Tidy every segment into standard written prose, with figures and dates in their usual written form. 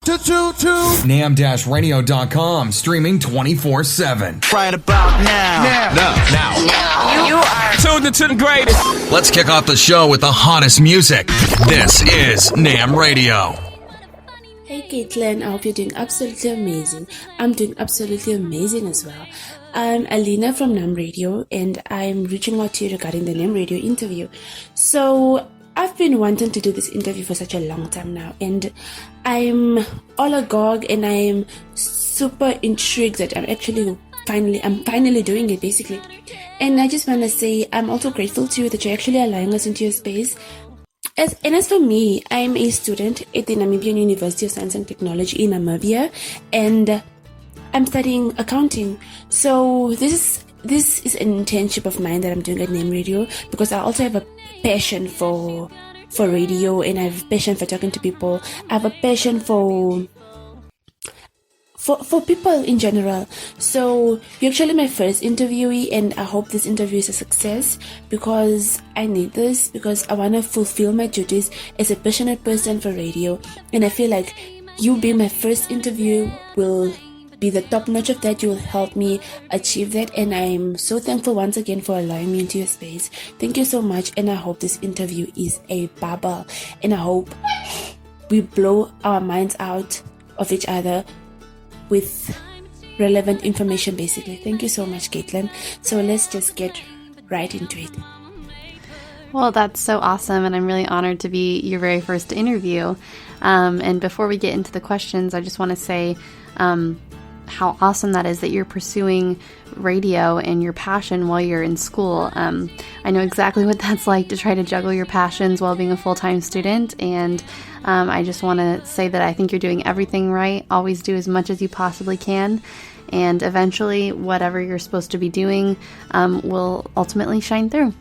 NAM-radio.com, streaming 24/7. Right about now. You are tuned into the greatest. Let's kick off the show with the hottest music. This is NAM Radio. Hey Caitlin, I hope you're doing absolutely amazing. I'm doing absolutely amazing as well. I'm Alina from NAM Radio, and I'm reaching out to you regarding the NAM Radio interview. So I've been wanting to do this interview for such a long time now, and I'm all agog, and I'm super intrigued that I'm finally doing it, basically. And I just want to say I'm also grateful to you that you're actually allowing us into your space. As for me, I'm a student at the Namibian University of Science and Technology in Namibia, and I'm studying accounting. So this is an internship of mine that I'm doing at NAM Radio, because I also have a passion for radio, and I have a passion for talking to people. I have a passion for people in general. So you're actually my first interviewee, and I hope this interview is a success, because I need this, because I want to fulfill my duties as a passionate person for radio, and I feel like you being my first interview will be the top notch of that. You will help me achieve that, and I'm so thankful once again for allowing me into your space. Thank you so much, and I hope this interview is a bubble, and I hope we blow our minds out of each other with relevant information, basically. Thank you so much, Caitlin. So let's just get right into it. Well, that's so awesome, and I'm really honored to be your very first interview. And before we get into the questions, I just want to say how awesome that is that you're pursuing radio and your passion while you're in school. I know exactly what that's like to try to juggle your passions while being a full-time student, and I just want to say that I think you're doing everything right. Always do as much as you possibly can, and eventually whatever you're supposed to be doing will ultimately shine through.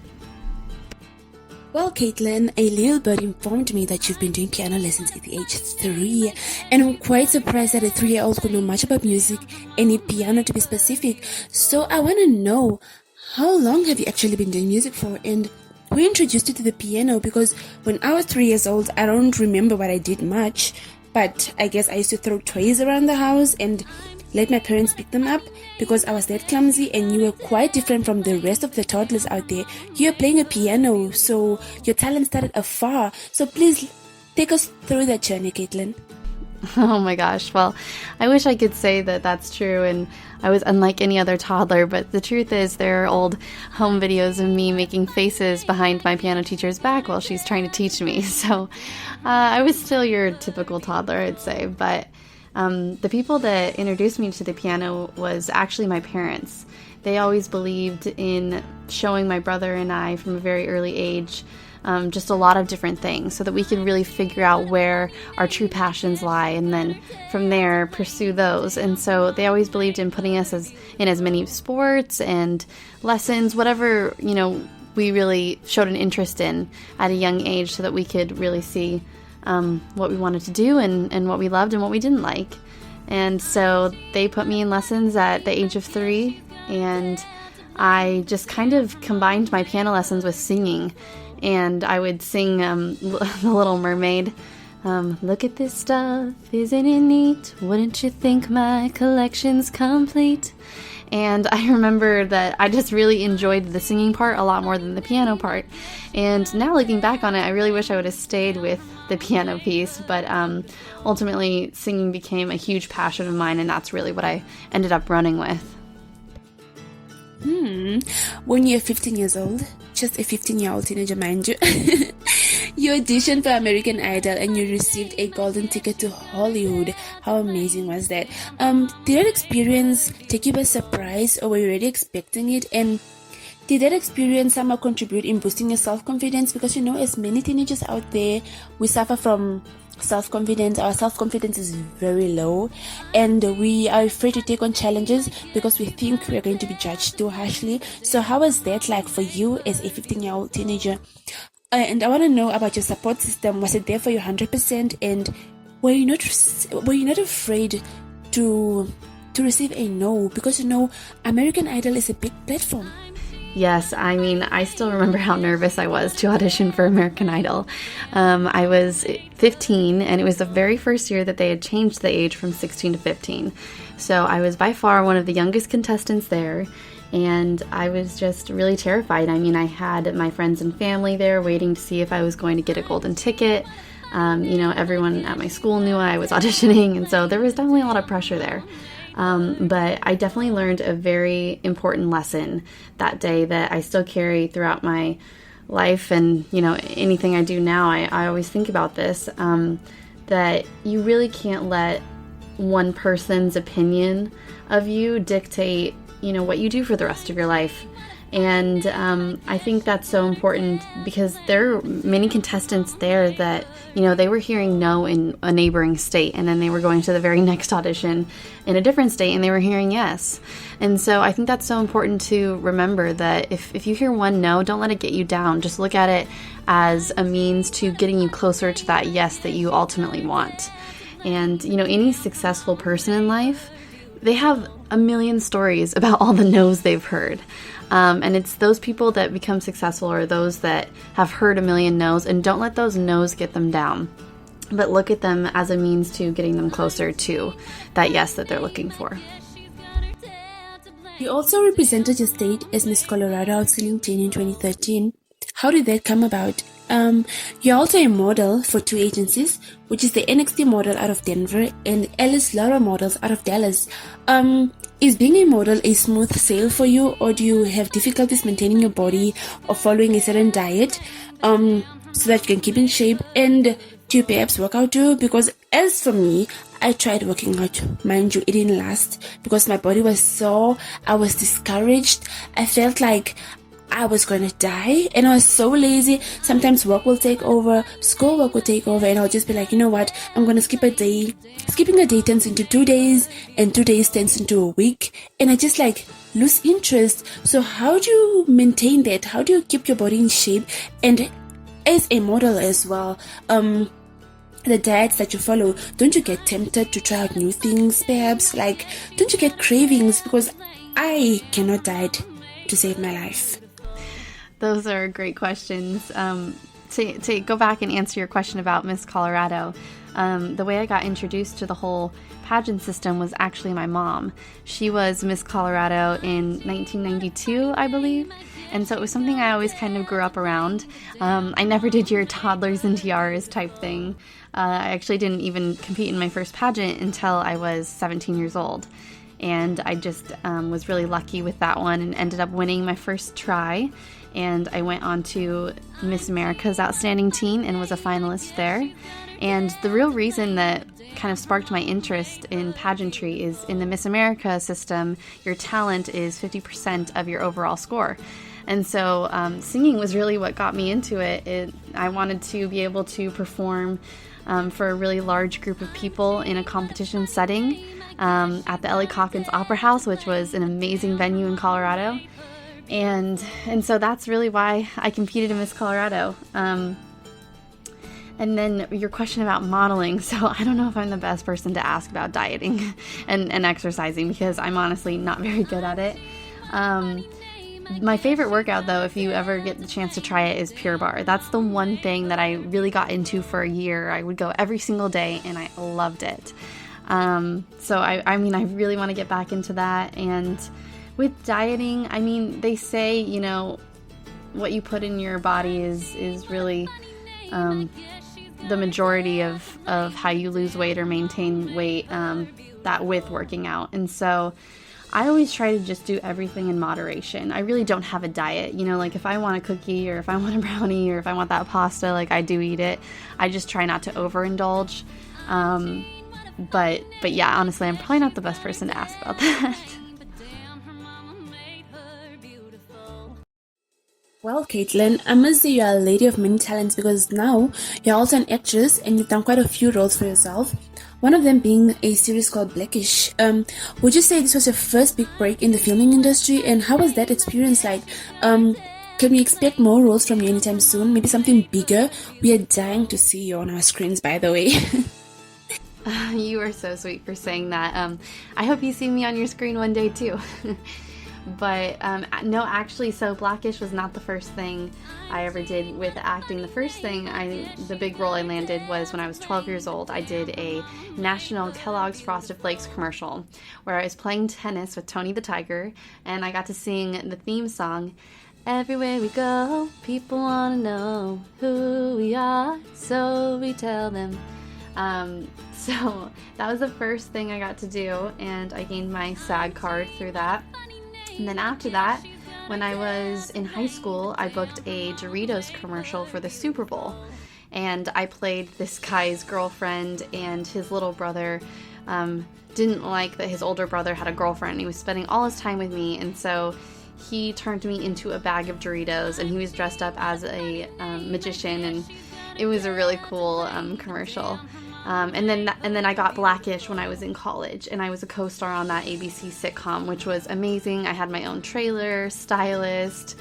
Well, Caitlin, a little bird informed me that you've been doing piano lessons at the age 3, and I'm quite surprised that a 3-year-old could know much about music, any piano to be specific. So I want to know, how long have you actually been doing music for, and who introduced you to the piano? Because when I was 3 years old, I don't remember what I did much, but I guess I used to throw toys around the house and let my parents pick them up, because I was that clumsy, and you were quite different from the rest of the toddlers out there. You were playing a piano, so your talent started afar. So please take us through that journey, Caitlin. Oh my gosh. Well, I wish I could say that that's true and I was unlike any other toddler, but the truth is there are old home videos of me making faces behind my piano teacher's back while she's trying to teach me. So I was still your typical toddler, I'd say. But the people that introduced me to the piano was actually my parents. They always believed in showing my brother and I from a very early age just a lot of different things so that we could really figure out where our true passions lie, and then from there pursue those. And so they always believed in putting us in as many sports and lessons, whatever, we really showed an interest in at a young age, so that we could really see what we wanted to do and what we loved and what we didn't like. And so they put me in lessons at the age of 3, and I just kind of combined my piano lessons with singing. And I would sing The Little Mermaid. Look at this stuff, isn't it neat? Wouldn't you think my collection's complete? And I remember that I just really enjoyed the singing part a lot more than the piano part. And now looking back on it, I really wish I would have stayed with the piano piece. But ultimately, singing became a huge passion of mine, and that's really what I ended up running with. When you're 15 years old, just a 15-year-old teenager, mind you, you auditioned for American Idol and you received a golden ticket to Hollywood. How amazing was that? Did that experience take you by surprise, or were you already expecting it? And did that experience somehow contribute in boosting your self-confidence? Because as many teenagers out there, we suffer from self-confidence. Our self-confidence is very low, and we are afraid to take on challenges because we think we are going to be judged too harshly. So how was that like for you as a 15-year-old teenager? And I want to know about your support system. Was it there for you 100%? And were you not afraid to receive a no? Because American Idol is a big platform. Yes, I mean, I still remember how nervous I was to audition for American Idol. I was 15, and it was the very first year that they had changed the age from 16 to 15. So I was by far one of the youngest contestants there, and I was just really terrified. I mean, I had my friends and family there waiting to see if I was going to get a golden ticket. Everyone at my school knew I was auditioning, and so there was definitely a lot of pressure there. But I definitely learned a very important lesson that day that I still carry throughout my life, and anything I do now, I always think about this, that you really can't let one person's opinion of you dictate what you do for the rest of your life. And I think that's so important because there are many contestants there that, they were hearing no in a neighboring state, and then they were going to the very next audition in a different state and they were hearing yes. And so I think that's so important to remember that if you hear one no, don't let it get you down. Just look at it as a means to getting you closer to that yes that you ultimately want. And, any successful person in life, they have a million stories about all the no's they've heard. And it's those people that become successful or those that have heard a million no's, and don't let those no's get them down, but look at them as a means to getting them closer to that yes that they're looking for. You also represented your state as Miss Colorado Outstanding Teen in 2013. How did that come about? You're also a model for two agencies, which is the NXT model out of Denver and Alice Laura models out of Dallas. Is being a model a smooth sail for you, or do you have difficulties maintaining your body or following a certain diet so that you can keep in shape? And do you perhaps work out too? Because as for me, I tried working out. Mind you, it didn't last because my body was sore. I was discouraged. I felt like I was going to die, and I was so lazy. Sometimes work will take over, schoolwork will take over, and I'll just be like, you know what, I'm going to skip a day. Skipping a day turns into 2 days, and 2 days turns into a week, and I just lose interest. So how do you maintain that? How do you keep your body in shape? And as a model as well, the diets that you follow, don't you get tempted to try out new things perhaps? Don't you get cravings? Because I cannot diet to save my life. Those are great questions. To go back and answer your question about Miss Colorado, the way I got introduced to the whole pageant system was actually my mom. She was Miss Colorado in 1992, I believe. And so it was something I always kind of grew up around. I never did your toddlers and tiaras type thing. I actually didn't even compete in my first pageant until I was 17 years old. And I just was really lucky with that one and ended up winning my first try. And I went on to Miss America's Outstanding Teen and was a finalist there. And the real reason that kind of sparked my interest in pageantry is in the Miss America system, your talent is 50% of your overall score. And so singing was really what got me into it. I wanted to be able to perform for a really large group of people in a competition setting at the Ellie Calkins Opera House, which was an amazing venue in Colorado. And so that's really why I competed in Miss Colorado. And then your question about modeling. So I don't know if I'm the best person to ask about dieting and exercising because I'm honestly not very good at it. My favorite workout, though, if you ever get the chance to try it, is Pure Barre. That's the one thing that I really got into for a year. I would go every single day, and I loved it. So I really want to get back into that. And with dieting, I mean, they say, what you put in your body is really the majority of how you lose weight or maintain weight, that with working out. And so I always try to just do everything in moderation. I really don't have a diet. If I want a cookie or if I want a brownie or if I want that pasta, I do eat it. I just try not to overindulge. But yeah, honestly, I'm probably not the best person to ask about that. Well, Caitlin, I must say you're a lady of many talents because now you're also an actress and you've done quite a few roles for yourself. One of them being a series called Blackish. Would you say this was your first big break in the filming industry, and how was that experience like? Can we expect more roles from you anytime soon? Maybe something bigger? We are dying to see you on our screens, by the way. You are so sweet for saying that. I hope you see me on your screen one day too. But no, actually, so Blackish was not the first thing I ever did with acting. The first thing, the big role I landed was when I was 12 years old. I did a national Kellogg's Frosted Flakes commercial where I was playing tennis with Tony the Tiger, and I got to sing the theme song. Everywhere we go, people want to know who we are, so we tell them. So that was the first thing I got to do, and I gained my SAG card through that. And then after that, when I was in high school, I booked a Doritos commercial for the Super Bowl. And I played this guy's girlfriend, and his little brother didn't like that his older brother had a girlfriend. He was spending all his time with me, and so he turned me into a bag of Doritos, and he was dressed up as a magician, and it was a really cool commercial. And then I got Blackish when I was in college, and I was a co-star on that ABC sitcom, which was amazing. I had my own trailer, stylist,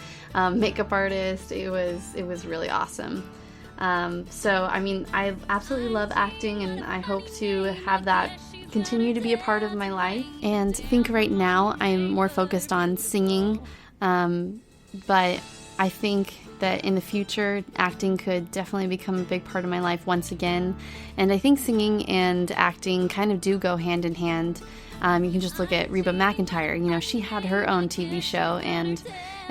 makeup artist. It was really awesome. So I mean, I absolutely love acting, and I hope to have that continue to be a part of my life. And I think right now I'm more focused on singing, but I think that in the future, acting could definitely become a big part of my life once again. And I think singing and acting kind of do go hand in hand. You can just look at Reba McEntire. You know, she had her own TV show, and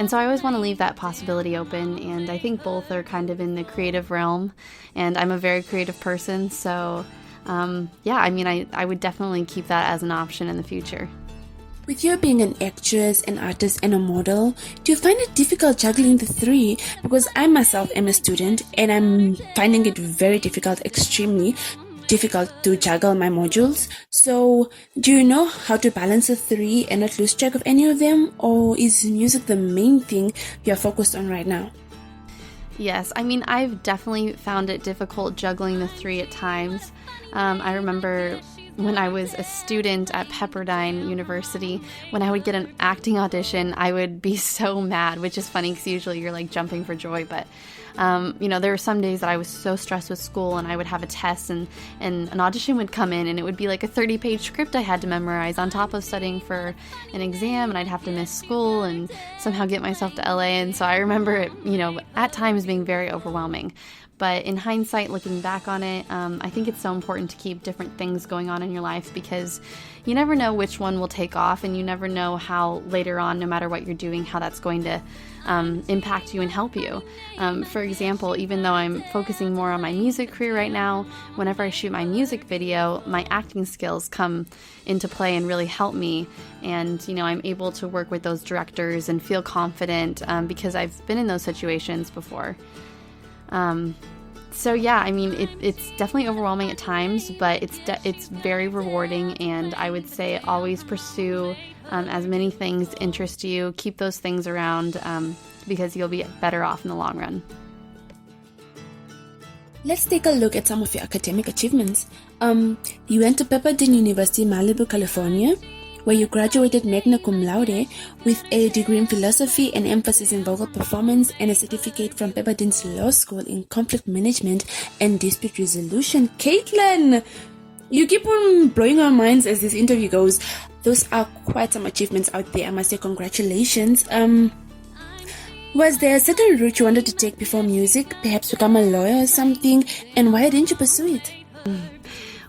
so I always want to leave that possibility open. And I think both are kind of in the creative realm, and I'm a very creative person. So, yeah, I mean, I would definitely keep that as an option in the future. With you being an actress, an artist, and a model, do you find it difficult juggling the three? Because I myself am a student, and I'm finding it very difficult, extremely difficult to juggle my modules. So, do you know how to balance the three and not lose track of any of them? Or is music the main thing you're focused on right now? Yes, I mean, I've definitely found it difficult juggling the three at times. I remember when I was a student at Pepperdine University, when I would get an acting audition, I would be so mad, which is funny because usually you're like jumping for joy. But, you know, there were some days that I was so stressed with school, and I would have a test, and an audition would come in, and it would be like a 30-page script I had to memorize on top of studying for an exam, and I'd have to miss school and somehow get myself to LA. And so I remember it, you know, at times being very overwhelming. But in hindsight, looking back on it, I think it's so important to keep different things going on in your life, because you never know which one will take off, and you never know how later on, no matter what you're doing, how that's going to impact you and help you. For example, even though I'm focusing more on my music career right now, whenever I shoot my music video, my acting skills come into play and really help me. And, you know, I'm able to work with those directors and feel confident because I've been in those situations before. So yeah, I mean, it's definitely overwhelming at times, but it's very rewarding, and I would say always pursue as many things interest you. Keep those things around because you'll be better off in the long run. Let's take a look at some of your academic achievements. You went to Pepperdine University, Malibu, California, where you graduated magna cum laude with a degree in philosophy and emphasis in vocal performance, and a certificate from Pepperdine's Law School in conflict management and dispute resolution. Caitlin, you keep on blowing our minds as this interview goes. Those are quite some achievements out there. I must say congratulations. Was there a certain route you wanted to take before music? Perhaps become a lawyer or something? And why didn't you pursue it?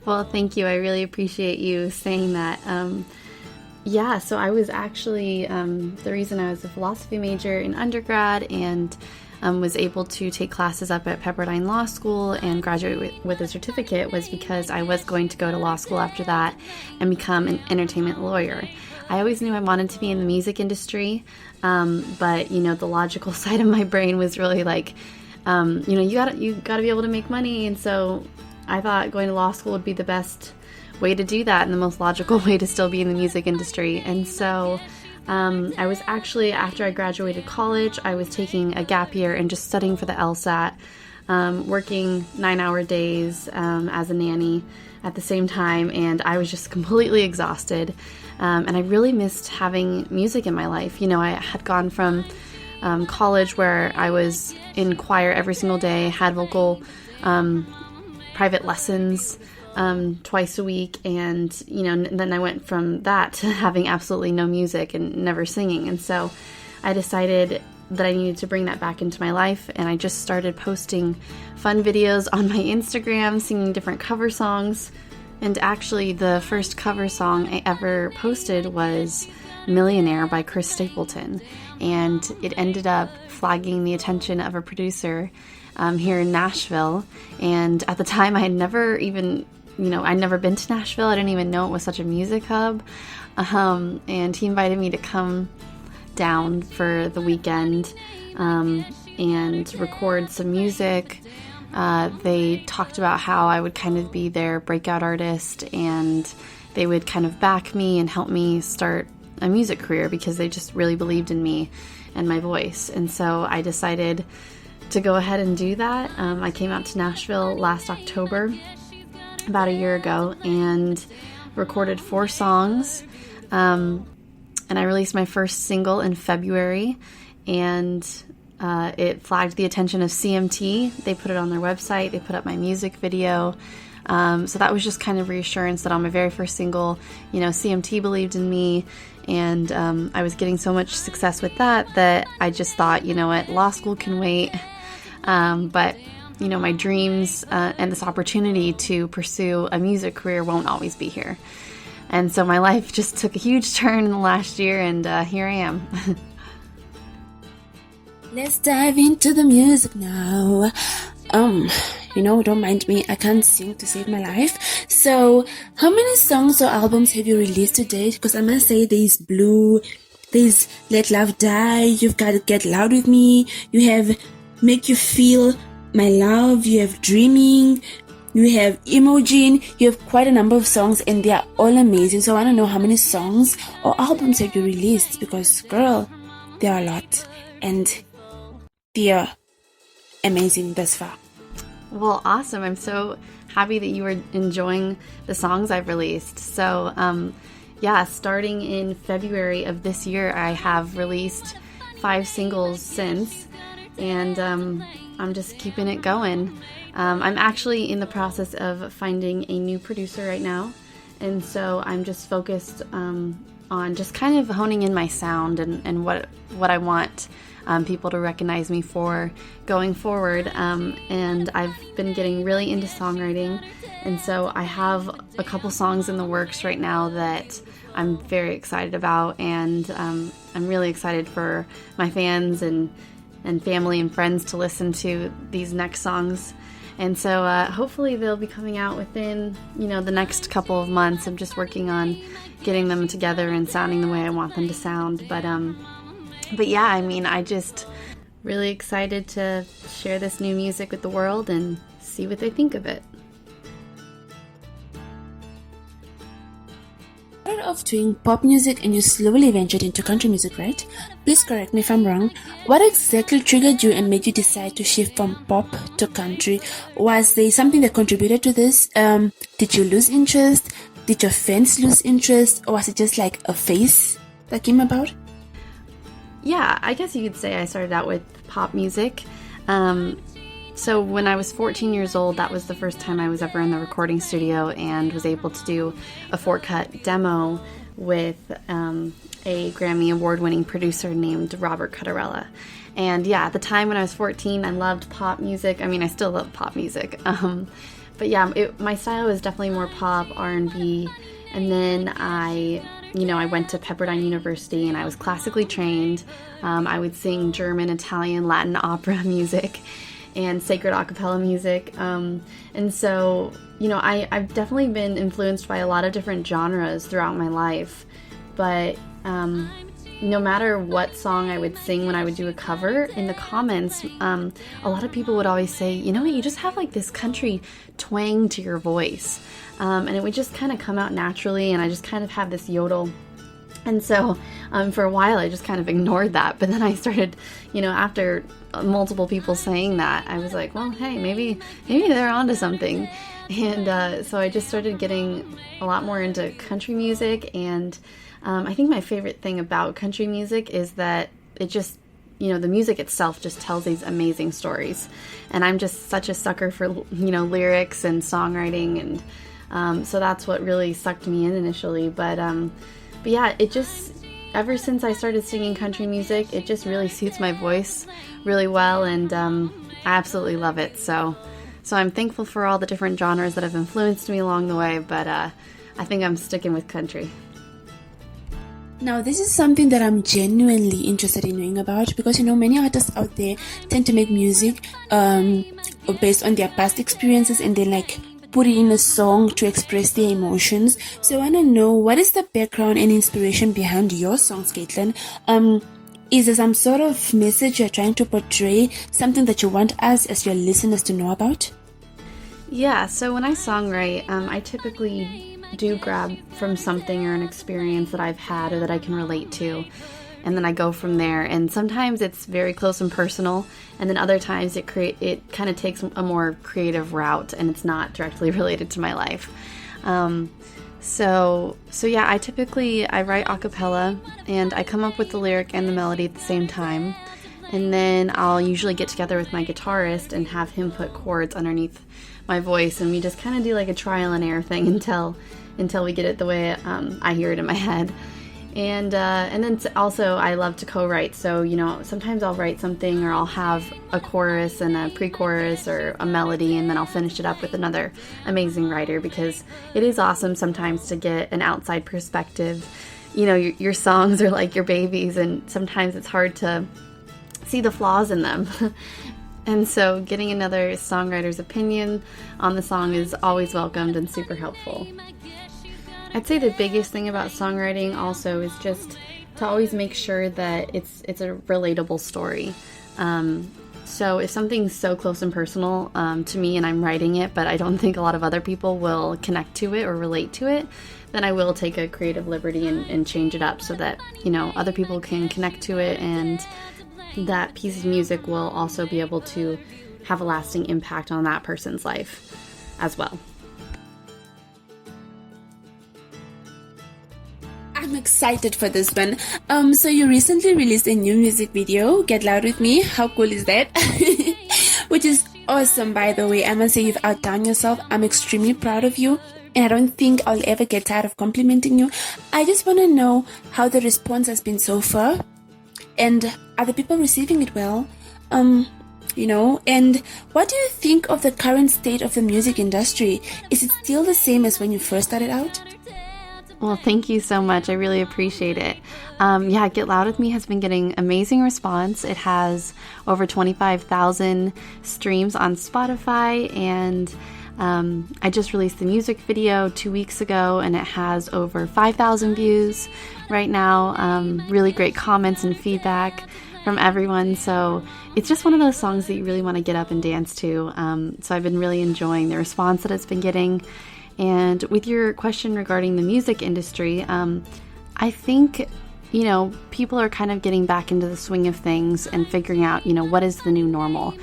Well, thank you. I really appreciate you saying that. Yeah, so I was actually, the reason I was a philosophy major in undergrad and was able to take classes up at Pepperdine Law School and graduate with a certificate was because I was going to go to law school after that and become an entertainment lawyer. I always knew I wanted to be in the music industry, but, you know, the logical side of my brain was really like, you know, you gotta be able to make money, and so I thought going to law school would be the best way to do that and the most logical way to still be in the music industry. And so I was actually, after I graduated college, I was taking a gap year and just studying for the LSAT, working 9-hour days as a nanny at the same time, and I was just completely exhausted. And I really missed having music in my life. You know, I had gone from college where I was in choir every single day, had vocal private lessons twice a week, and then I went from that to having absolutely no music and never singing. And so I decided that I needed to bring that back into my life, and I just started posting fun videos on my Instagram, singing different cover songs. And actually, the first cover song I ever posted was Millionaire by Stapleton, and it ended up flagging the attention of a producer here in Nashville. And at the time, I had never even, I'd never been to Nashville. I didn't even know it was such a music hub. And he invited me to come down for the weekend and record some music. They talked about how I would kind of be their breakout artist, and they would kind of back me and help me start a music career because they just really believed in me and my voice. And so I decided to go ahead and do that. I came out to Nashville last October, about a year ago, and recorded 4 songs. And I released my first single in February, and it flagged the attention of CMT. They put it on their website. They put up my music video. So that was just kind of reassurance that on my very first single, CMT believed in me. And I was getting so much success with that I just thought, what, law school can wait. But my dreams and this opportunity to pursue a music career won't always be here. And so my life just took a huge turn in the last year, and here I am. Let's dive into the music now. Don't mind me, I can't sing to save my life. So, how many songs or albums have you released to date? Because I must say, there's Blue, there's Let Love Die, you've got Get Loud With Me, you have Make You Feel My Love, you have Dreaming, you have Imogen, you have quite a number of songs, and they are all amazing. So I want to know how many songs or albums have you released, because girl, there are a lot, and they are amazing thus far. Well, awesome. I'm so happy that you were enjoying the songs I've released. So, starting in February of this year, I have released 5 singles since, and I'm just keeping it going. I'm actually in the process of finding a new producer right now, and so I'm just focused on just kind of honing in my sound and what I want people to recognize me for going forward. And I've been getting really into songwriting, and so I have a couple songs in the works right now that I'm very excited about, and I'm really excited for my fans and family and friends to listen to these next songs. And so hopefully they'll be coming out within, the next couple of months. I'm just working on getting them together and sounding the way I want them to sound. But yeah, I just really excited to share this new music with the world and see what they think of it. You started off doing pop music and you slowly ventured into country music, right? Please correct me if I'm wrong. What exactly triggered you and made you decide to shift from pop to country? Was there something that contributed to this? Did you lose interest? Did your fans lose interest? Or was it just like a phase that came about? Yeah, I guess you could say I started out with pop music. So when I was 14 years old, that was the first time I was ever in the recording studio and was able to do a 4-cut demo with a Grammy Award-winning producer named Robert Cottarella. And yeah, at the time when I was 14, I loved pop music. I still love pop music. But yeah, my style was definitely more pop, R&B. And then I went to Pepperdine University and I was classically trained. I would sing German, Italian, Latin opera music and sacred a cappella music. And so, I've definitely been influenced by a lot of different genres throughout my life. But no matter what song I would sing when I would do a cover, in the comments, a lot of people would always say, you just have like this country twang to your voice. And it would just kind of come out naturally, and I just kind of have this yodel. And so for a while I just kind of ignored that, but then I started, after multiple people saying that, I was like, well, hey, maybe they're onto something. And so I just started getting a lot more into country music, and I think my favorite thing about country music is that it just, the music itself just tells these amazing stories. And I'm just such a sucker for, lyrics and songwriting, and So that's what really sucked me in initially. But yeah, it just, ever since I started singing country music, it just really suits my voice really well, and I absolutely love it. So I'm thankful for all the different genres that have influenced me along the way, but I think I'm sticking with country. Now, this is something that I'm genuinely interested in knowing about, because, many artists out there tend to make music based on their past experiences and then put it in a song to express their emotions. So I want to know, what is the background and inspiration behind your songs, Caitlin? Is there some sort of message you're trying to portray, something that you want us as your listeners to know about? Yeah, so when I songwrite, I typically do grab from something or an experience that I've had or that I can relate to, and then I go from there. And sometimes it's very close and personal, and then other times it kind of takes a more creative route and it's not directly related to my life. So yeah, I write a cappella, and I come up with the lyric and the melody at the same time, and then I'll usually get together with my guitarist and have him put chords underneath my voice, and we just kind of do a trial and error thing until we get it the way I hear it in my head. And then also I love to co-write, so sometimes I'll write something, or I'll have a chorus and a pre-chorus or a melody, and then I'll finish it up with another amazing writer, because it is awesome sometimes to get an outside perspective. Your songs are like your babies, and sometimes it's hard to see the flaws in them. And so getting another songwriter's opinion on the song is always welcomed and super helpful. I'd say the biggest thing about songwriting also is just to always make sure that it's a relatable story. So if something's so close and personal to me and I'm writing it, but I don't think a lot of other people will connect to it or relate to it, then I will take a creative liberty and change it up so that, other people can connect to it, and that piece of music will also be able to have a lasting impact on that person's life as well. I'm excited for this one. So you recently released a new music video, Get Loud With Me. How cool is that? Which is awesome, by the way. I must say, you've outdone yourself. I'm extremely proud of you, and I don't think I'll ever get tired of complimenting you. I just want to know how the response has been so far. And are the people receiving it well? And what do you think of the current state of the music industry? Is it still the same as when you first started out? Well, thank you so much. I really appreciate it. Yeah, Get Loud With Me has been getting amazing response. It has over 25,000 streams on Spotify, and I just released the music video 2 weeks ago, and it has over 5,000 views right now. Really great comments and feedback from everyone. So it's just one of those songs that you really want to get up and dance to. So I've been really enjoying the response that it's been getting. And with your question regarding the music industry, I think, people are kind of getting back into the swing of things and figuring out, what is the new normal.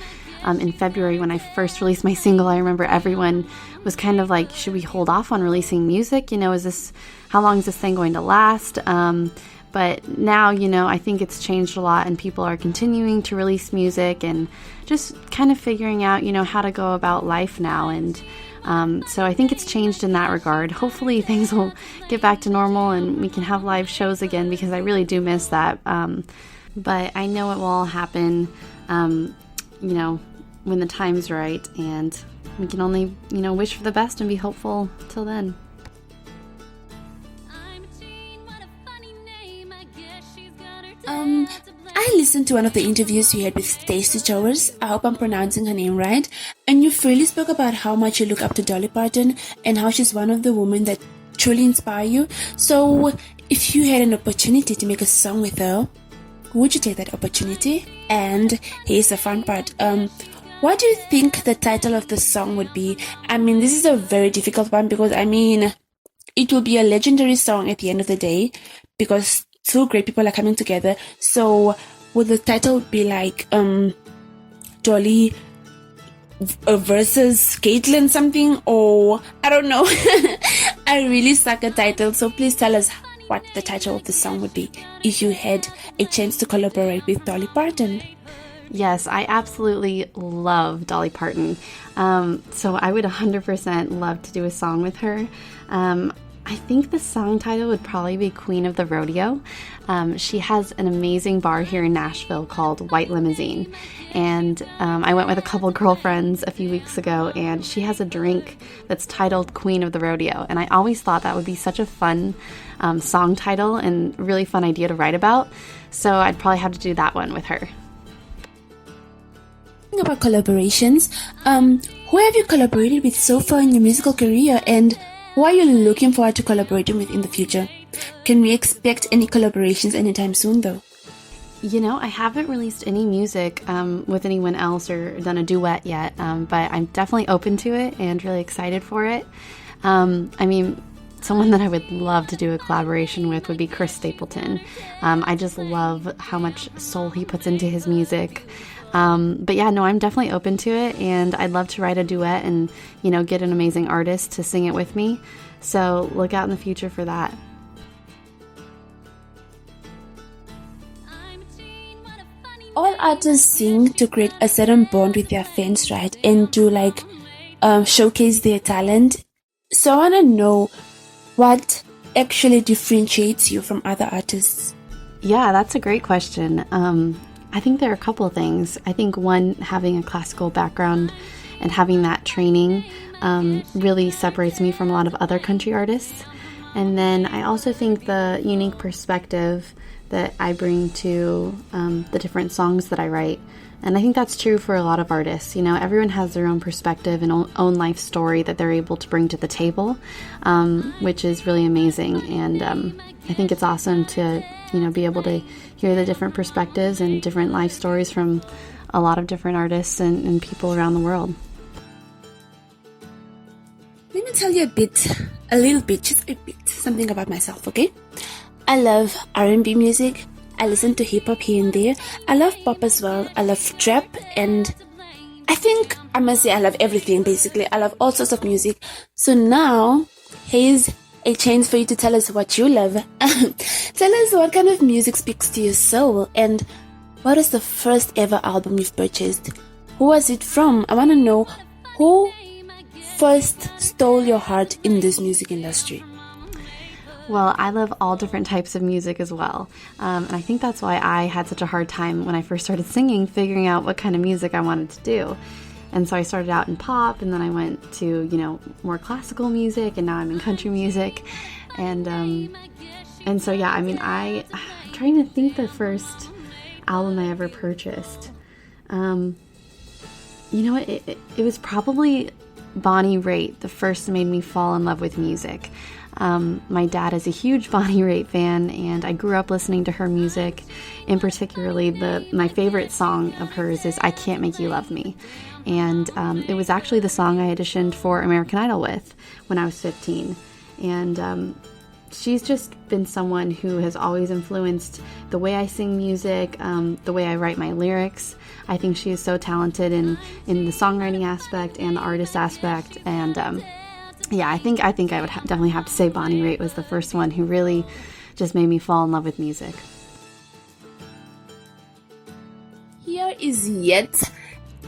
In February, when I first released my single, I remember everyone was kind of like, should we hold off on releasing music? How long is this thing going to last? But now, I think it's changed a lot, and people are continuing to release music and just kind of figuring out, how to go about life now. And so I think it's changed in that regard. Hopefully things will get back to normal and we can have live shows again, because I really do miss that. But I know it will all happen, when the time's right, and we can only, wish for the best and be hopeful till then. I listened to one of the interviews you had with Stacey Towers. I hope I'm pronouncing her name right. And you freely spoke about how much you look up to Dolly Parton and how she's one of the women that truly inspire you. So, if you had an opportunity to make a song with her, would you take that opportunity? And here's the fun part. What do you think the title of the song would be? This is a very difficult one, because it will be a legendary song at the end of the day, because two great people are coming together. So would the title be like Dolly versus Caitlin something, or I don't know. I really suck at titles, so please tell us what the title of the song would be if you had a chance to collaborate with Dolly Parton. Yes, I absolutely love Dolly Parton. So I would 100% love to do a song with her. I think the song title would probably be Queen of the Rodeo. She has an amazing bar here in Nashville called White Limousine. And I went with a couple girlfriends a few weeks ago, and she has a drink that's titled Queen of the Rodeo. And I always thought that would be such a fun song title and really fun idea to write about. So I'd probably have to do that one with her. About collaborations, who have you collaborated with so far in your musical career, and who are you looking forward to collaborating with in the future? Can we expect any collaborations anytime soon, though? You know, I haven't released any music with anyone else or done a duet yet, but I'm definitely open to it and really excited for it. I mean, someone that I would love to do a collaboration with would be Chris Stapleton. I just love how much soul he puts into his music. But yeah, no, I'm definitely open to it, and I'd love to write a duet and, you know, get an amazing artist to sing it with me. So look out in the future for that. All artists sing to create a certain bond with their fans, right? And to showcase their talent. So I want to know what actually differentiates you from other artists. Yeah, that's a great question. I think there are a couple of things. I think one, having a classical background and having that training really separates me from a lot of other country artists. And then I also think the unique perspective that I bring to the different songs that I write. And I think that's true for a lot of artists. You know, everyone has their own perspective and own life story that they're able to bring to the table, which is really amazing. And I think it's awesome to, you know, be able to hear the different perspectives and different life stories from a lot of different artists and people around the world. Let me tell you a little bit, something about myself, okay? I love R&B music. I listen to hip-hop here and there. I love pop as well. I love trap, and I think I must say I love everything, basically. I love all sorts of music. So now, here's a chance for you to tell us what you love. Tell us what kind of music speaks to your soul, and what is the first ever album you've purchased? Who was it from? I want to know who first stole your heart in this music industry. Well, I love all different types of music as well. And I think that's why I had such a hard time when I first started singing, figuring out what kind of music I wanted to do. And so I started out in pop, and then I went to, you know, more classical music, and now I'm in country music. And so, yeah, I mean, I'm trying to think the first album I ever purchased. You know what? It was probably Bonnie Raitt, the first made me fall in love with music. My dad is a huge Bonnie Raitt fan, and I grew up listening to her music. In particularly, my favorite song of hers is I Can't Make You Love Me. And it was actually the song I auditioned for American Idol with when I was 15. And she's just been someone who has always influenced the way I sing music, the way I write my lyrics. I think she is so talented in the songwriting aspect and the artist aspect. And yeah, I think I would definitely have to say Bonnie Raitt was the first one who really just made me fall in love with music. Here is yet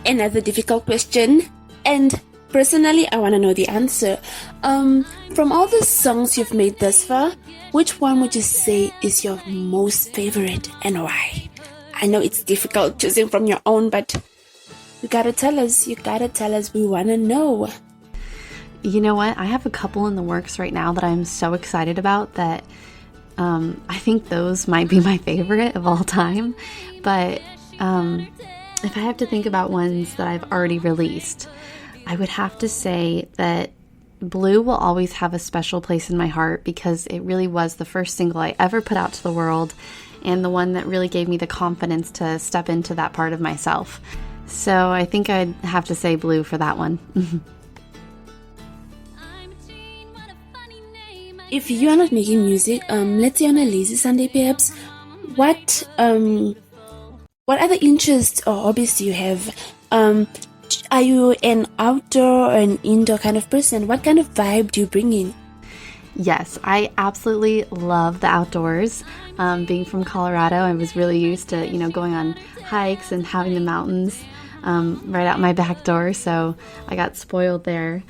another difficult question, and personally, I want to know the answer. From all the songs you've made thus far, which one would you say is your most favorite, and why? I know it's difficult choosing from your own, but you gotta tell us. We want to know. You know what? I have a couple in the works right now that I'm so excited about that I think those might be my favorite of all time. But if I have to think about ones that I've already released, I would have to say that Blue will always have a special place in my heart because it really was the first single I ever put out to the world and the one that really gave me the confidence to step into that part of myself. So I think I'd have to say Blue for that one. If you are not making music, let's say on a lazy Sunday perhaps, what other interests or hobbies do you have? Are you an outdoor or an indoor kind of person? What kind of vibe do you bring in? Yes, I absolutely love the outdoors. Being from Colorado, I was really used to, going on hikes and having the mountains right out my back door, so I got spoiled there.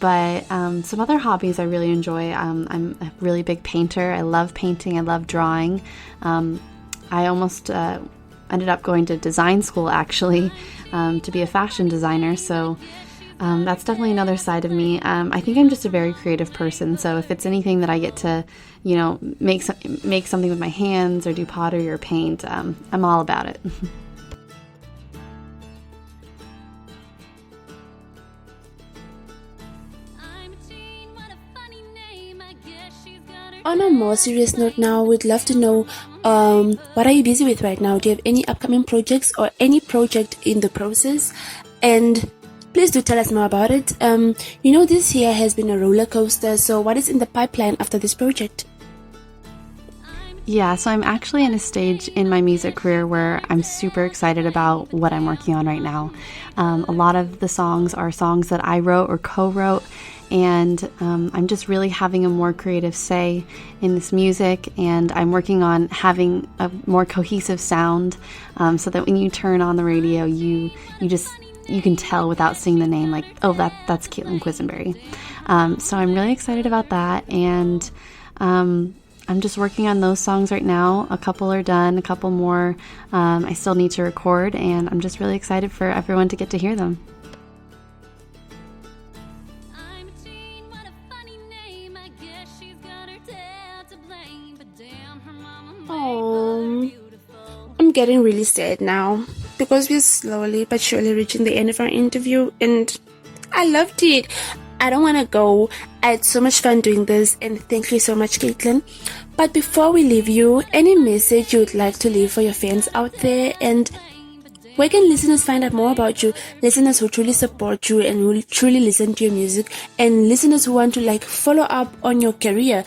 But some other hobbies I really enjoy. I'm a really big painter. I love painting. I love drawing. I almost ended up going to design school, actually, to be a fashion designer, so that's definitely another side of me. I think I'm just a very creative person, so if it's anything that I get to, make something with my hands or do pottery or paint, I'm all about it. On a more serious note now, we'd love to know, what are you busy with right now? Do you have any upcoming projects or any project in the process? And please do tell us more about it. This year has been a roller coaster, so what is in the pipeline after this project? Yeah, so I'm actually in a stage in my music career where I'm super excited about what I'm working on right now. A lot of the songs are songs that I wrote or co-wrote, and I'm just really having a more creative say in this music, and I'm working on having a more cohesive sound, so that when you turn on the radio, you can tell without seeing the name, like, oh, that's Caitlin Quisenberry. So I'm really excited about that, and I'm just working on those songs right now. A couple are done, a couple more I still need to record, and I'm just really excited for everyone to get to hear them. Oh, I'm getting really sad now because we're slowly but surely reaching the end of our interview, and I loved it. I don't want to go. I had so much fun doing this, and thank you so much, Caitlin. But before we leave you, any message you would like to leave for your fans out there, and where can listeners find out more about you? Listeners who truly support you and who truly listen to your music, and listeners who want to follow up on your career.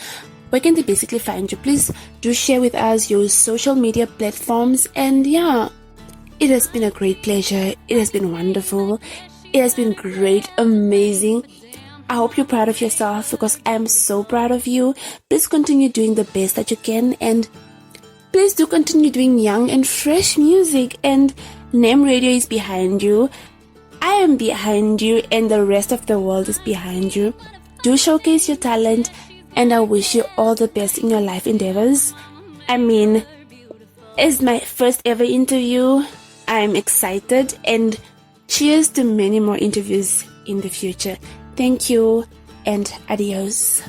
Where can they basically find you? Please do share with us your social media platforms. And yeah, it has been a great pleasure. It has been wonderful. It has been great, amazing. I hope you're proud of yourself, because I am so proud of you. Please continue doing the best that you can, and please do continue doing young and fresh music. And NAM Radio is behind you. I am behind you, and the rest of the world is behind you. Do showcase your talent, and I wish you all the best in your life endeavors. It's my first ever interview. I'm excited, and cheers to many more interviews in the future. Thank you, and adios.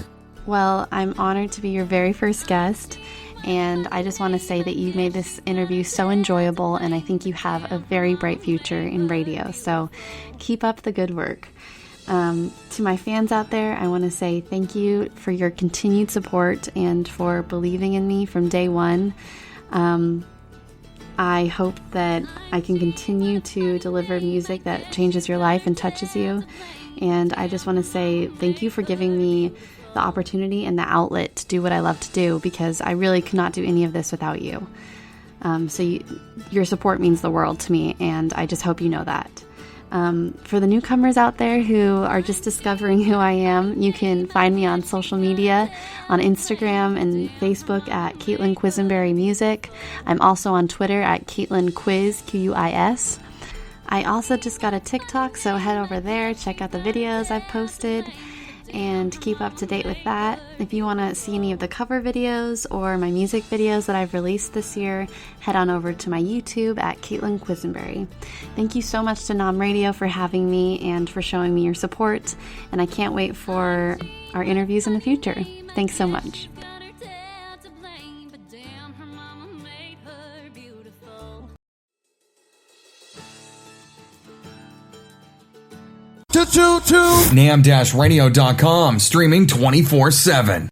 Well, I'm honored to be your very first guest, and I just want to say that you made this interview so enjoyable, and I think you have a very bright future in radio, so keep up the good work. To my fans out there, I want to say thank you for your continued support and for believing in me from day one. I hope that I can continue to deliver music that changes your life and touches you. And I just want to say thank you for giving me the opportunity and the outlet to do what I love to do, because I really could not do any of this without you. Your support means the world to me, and I just hope you know that. For the newcomers out there who are just discovering who I am, you can find me on social media, on Instagram and Facebook at Caitlin Quisenberry Music. I'm also on Twitter at Caitlin Quiz, Quis. I also just got a TikTok, so head over there, check out the videos I've posted, and keep up to date with that. If you want to see any of the cover videos or my music videos that I've released this year, head on over to my YouTube at Caitlin Quisenberry. Thank you so much to NAM Radio for having me and for showing me your support, and I can't wait for our interviews in the future. Thanks so much. NAM-radio.com, streaming 24/7.